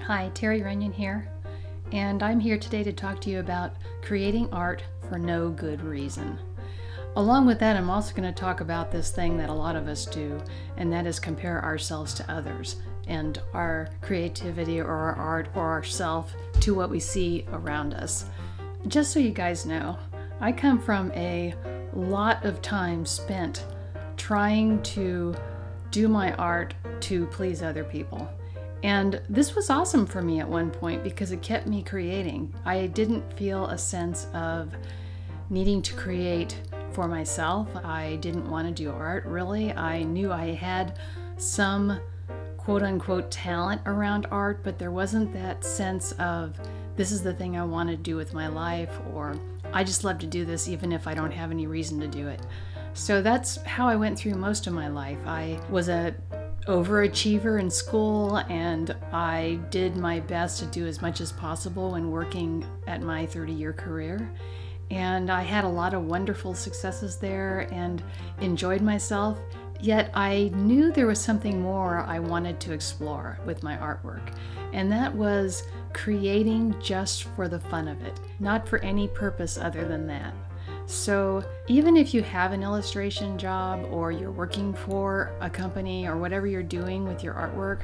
Hi, Terry Runyan here, and I'm here today to talk to you about creating art for no good reason. Along with that, I'm also going to talk about this thing that a lot of us do, and that is compare ourselves to others and our creativity or our art or ourself to what we see around us. Just so you guys know, I come from a lot of time spent trying to do my art to please other people. And this was awesome for me at one point because it kept me creating. I didn't feel a sense of needing to create for myself. I didn't want to do art, really. I knew I had some quote-unquote talent around art, but there wasn't that sense of this is the thing I want to do with my life, or I just love to do this even if I don't have any reason to do it. So that's how I went through most of my life. I was a overachiever in school, and I did my best to do as much as possible when working at my 30-year career. And I had a lot of wonderful successes there and enjoyed myself, yet I knew there was something more I wanted to explore with my artwork. And that was creating just for the fun of it, not for any purpose other than that. So even if you have an illustration job or you're working for a company or whatever you're doing with your artwork,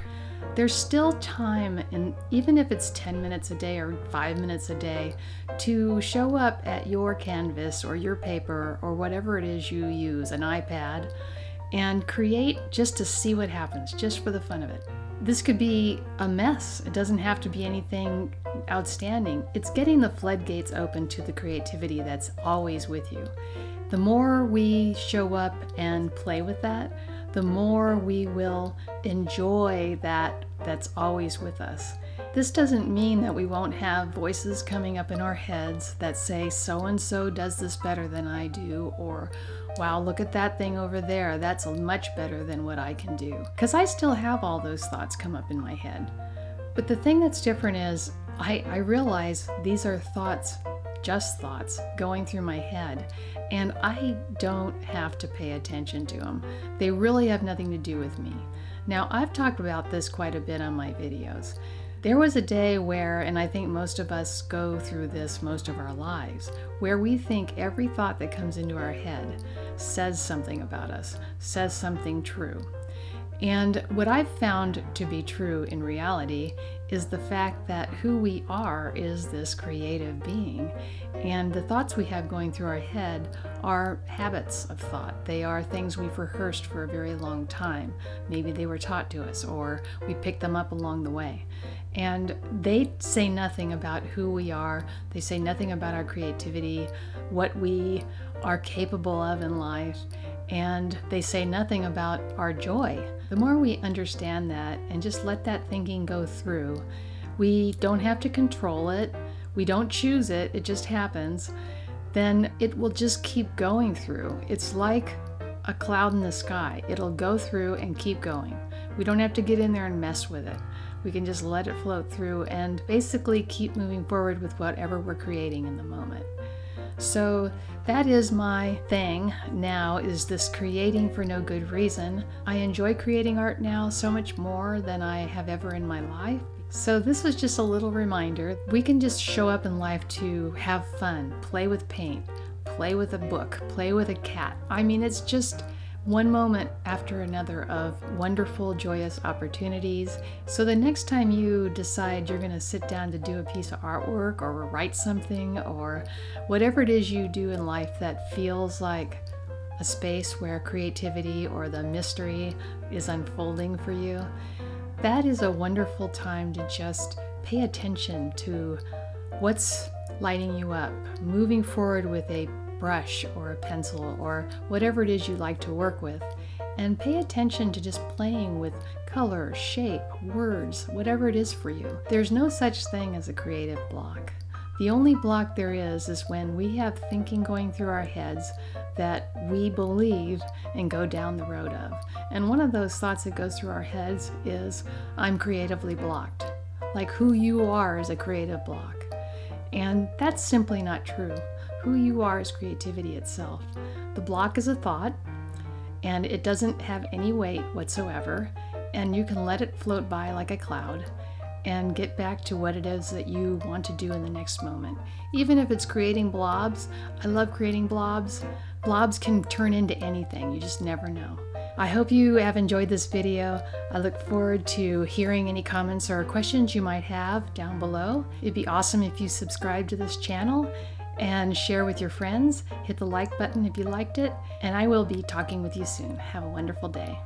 there's still time, and even if it's 10 minutes a day or 5 minutes a day, to show up at your canvas or your paper or whatever it is you use, an iPad, and create just to see what happens, just for the fun of it. This could be a mess. It doesn't have to be anything outstanding. It's getting the floodgates open to the creativity that's always with you. The more we show up and play with that, the more we will enjoy that's always with us. This doesn't mean that we won't have voices coming up in our heads that say so-and-so does this better than I do, or wow, look at that thing over there, that's much better than what I can do. Because I still have all those thoughts come up in my head. But the thing that's different is I realize these are thoughts, just thoughts, going through my head, and I don't have to pay attention to them. They really have nothing to do with me. Now, I've talked about this quite a bit on my videos. There was a day where, and I think most of us go through this most of our lives, where we think every thought that comes into our head says something about us, says something true. And what I've found to be true in reality is the fact that who we are is this creative being, and the thoughts we have going through our head are habits of thought. They are things we've rehearsed for a very long time. Maybe they were taught to us, or we picked them up along the way. And they say nothing about who we are. They say nothing about our creativity, what we are capable of in life, and they say nothing about our joy. The more we understand that and just let that thinking go through, we don't have to control it, we don't choose it, it just happens, then it will just keep going through. It's like a cloud in the sky. It'll go through and keep going. We don't have to get in there and mess with it. We can just let it float through and basically keep moving forward with whatever we're creating in the moment. So that is my thing now, is this creating for no good reason. I enjoy creating art now so much more than I have ever in my life. So this was just a little reminder. We can just show up in life to have fun, play with paint, play with a book, play with a cat. I mean, it's just one moment after another of wonderful, joyous opportunities. So the next time you decide you're going to sit down to do a piece of artwork or write something or whatever it is you do in life that feels like a space where creativity or the mystery is unfolding for you, that is a wonderful time to just pay attention to what's lighting you up, moving forward with a brush or a pencil or whatever it is you like to work with, and pay attention to just playing with color, shape, words, whatever it is for you. There's no such thing as a creative block. The only block there is when we have thinking going through our heads that we believe and go down the road of. And one of those thoughts that goes through our heads is, I'm creatively blocked. Like who you are is a creative block. And that's simply not true. Who you are is creativity itself. The block is a thought, and it doesn't have any weight whatsoever, and you can let it float by like a cloud. and get back to what it is that you want to do in the next moment. Even if it's creating blobs, I love creating blobs. Blobs can turn into anything, you just never know. I hope you have enjoyed this video. I look forward to hearing any comments or questions you might have down below. It'd be awesome if you subscribe to this channel and share with your friends. Hit the like button if you liked it, and I will be talking with you soon. Have a wonderful day.